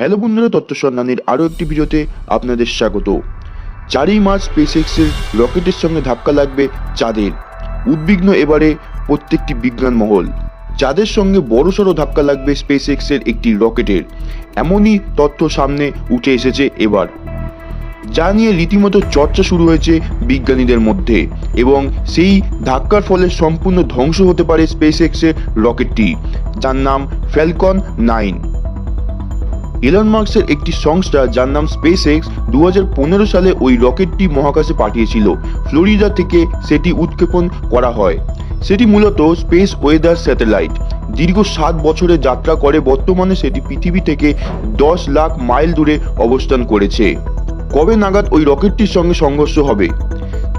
Hello বন্ধুরা, তথ্য সন্ধানীর আরও একটি ভিডিওতে আপনাদের স্বাগত। 4ই মার্চ স্পেসএক্সের রকেটের সঙ্গে ধাক্কা লাগবে চাঁদের। উদ্বিগ্ন এবারে প্রত্যেকটি বিজ্ঞান মহল। চাঁদের সঙ্গে বড়সড় ধাক্কা লাগবে স্পেসএক্সের একটি রকেটের, এমনই তথ্য সামনে উঠে এসেছে এবার, যা নিয়ে রীতিমতো চর্চা শুরু হয়েছে বিজ্ঞানীদের মধ্যে। এবং সেই ধাক্কার ফলে সম্পূর্ণ ধ্বংস হতে পারে স্পেসএক্সের রকেটটি, যার নাম ফ্যালকন 9। এলন মার্কসের একটি সংস্থা যার নাম স্পেসএক্স 2015 সালে ওই রকেটটি মহাকাশে পাঠিয়েছিল। ফ্লোরিডা থেকে সেটি উৎক্ষেপণ করা হয়। সেটি মূলত স্পেস ওয়েদার স্যাটেলাইট। দীর্ঘ 7 বছরের যাত্রা করে বর্তমানে সেটি পৃথিবী থেকে 10 লাখ মাইল দূরে অবস্থান করেছে। কবে নাগাদ ওই রকেটটির সঙ্গে সংঘর্ষ হবে?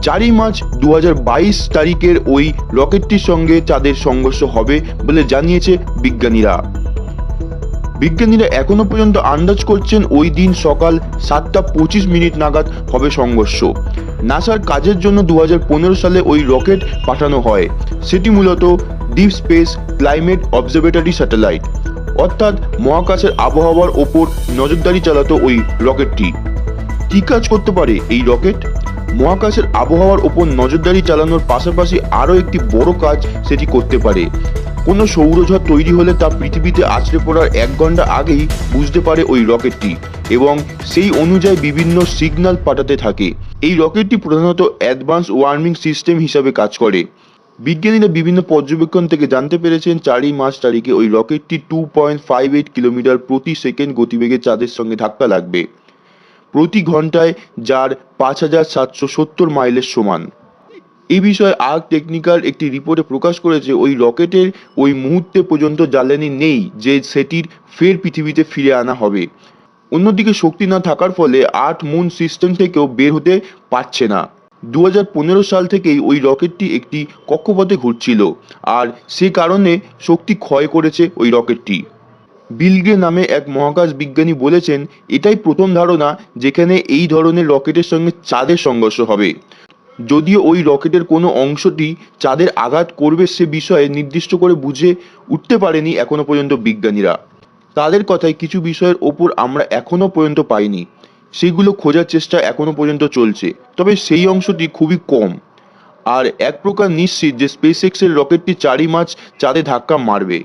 4ই মার্চ 2022 তারিখের ওই রকেটটির সঙ্গে চাঁদের সংঘর্ষ হবে বলে জানিয়েছে বিজ্ঞানীরা। এখনো পর্যন্ত আন্দাজ করছেন ওই দিন সকাল 7:25 নাগাদ হবে সংঘর্ষ। নাসার কাজের জন্য 2015 সালে ওই রকেট পাঠানো হয়। সেটি মূলত deep space climate observatory satellite, অর্থাৎ মহাকাশের আবহাওয়ার ওপর নজরদারি চালাতো ওই রকেটটি। কি কাজ করতে পারে এই রকেট? মহাকাশের আবহাওয়ার ওপর নজরদারি চালানোর পাশাপাশি আরও একটি বড় কাজ সেটি করতে পারে। কোনো সৌরঝড় তৈরি হলে তা পৃথিবীতে আছড়ে পড়ার 1 ঘন্টা আগেই বুঝতে পারে ওই রকেটটি, এবং সেই অনুযায়ী বিভিন্ন সিগন্যাল পাঠাতে থাকে। এই রকেটটি প্রধানত অ্যাডভান্স ওয়ার্মিং সিস্টেম হিসাবে কাজ করে। বিজ্ঞানীরা বিভিন্ন পর্যবেক্ষণ থেকে জানতে পেরেছেন 4ই মার্চ তারিখে ওই রকেটটি 2.58 কিলোমিটার প্রতি সেকেন্ড গতিবেগে চাঁদের সঙ্গে ধাক্কা লাগবে, প্রতি ঘন্টায়, যার 5770 মাইলের সমান। এই বিষয়ে আর্ক টেকনিক্যাল একটি রিপোর্টে প্রকাশ করেছে ওই রকেটের ওই মুহূর্তে পর্যন্ত জ্বালানি নেই যে সেটির ফের পৃথিবীতে ফিরে আনা হবে। অন্যদিকে শক্তি না থাকার ফলে 8 মুন সিস্টেম থেকেও বের হতে পারছে না। 2015 সাল থেকেই ওই রকেটটি একটি কক্ষপথে ঘুরছিল, আর সে কারণে শক্তি ক্ষয় করেছে ওই রকেটটি। বিল গে নামে এক মহাকাশ বিজ্ঞানী বলেছেন, এটাই প্রথম ধারণা যেখানে এই ধরনের রকেটের সঙ্গে চাঁদের সংঘর্ষ হবে। যদিও ওই রকেটের কোনো অংশটি চাঁদের আঘাত করবে সে বিষয়ে নির্দিষ্ট করে বুঝে উঠতে পারেনি এখনো পর্যন্ত বিজ্ঞানীরা। তাদের কথায় কিছু বিষয়ের ওপর আমরা এখনো পর্যন্ত পাইনি, সেগুলো খোঁজার চেষ্টা এখনো পর্যন্ত চলছে, তবে সেই অংশটি খুবই কম। আর এক প্রকার নিশ্চিত যে স্পেসএক্সের রকেটটি 4ই মার্চ চাঁদে ধাক্কা মারবে।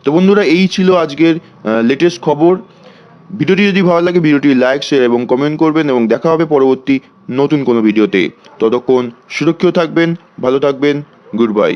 তো বন্ধুরা, এই ছিল আজকের লেটেস্ট খবর। ভিডিওটি যদি ভালো লাগে ভিডিওটি লাইক, শেয়ার এবং কমেন্ট করবেন, এবং দেখা হবে পরবর্তী নতুন কোনো ভিডিওতে। ততক্ষণ সুরক্ষিত থাকবেন, ভালো থাকবেন, গুড বাই।